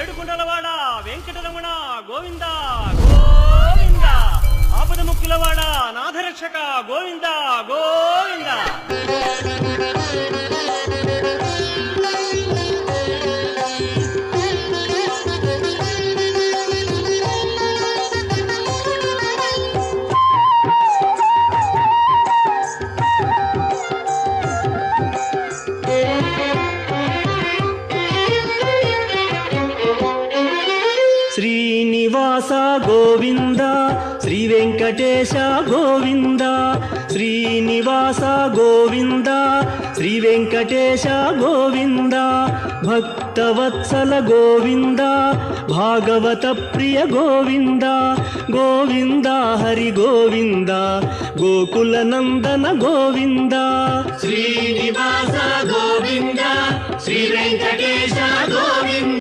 ఏడుకొండలవాడ వెంకటరమణ గోవింద గోవింద, ఆపద ముక్కులవాడ నాథరక్షక గోవింద గోవింద. శ్రీనివాస గోవింద, శ్రీ వెంకటేశ గోవింద, శ్రీనివాస గోవింద, శ్రీ వెంకటేశ గోవింద, భక్తవత్సల గోవింద, భాగవత ప్రియ గోవింద, గోవింద హరి గోవింద, గోకుల నందన గోవింద. శ్రీనివాస గోవింద, శ్రీ వెంకటేశ గోవింద.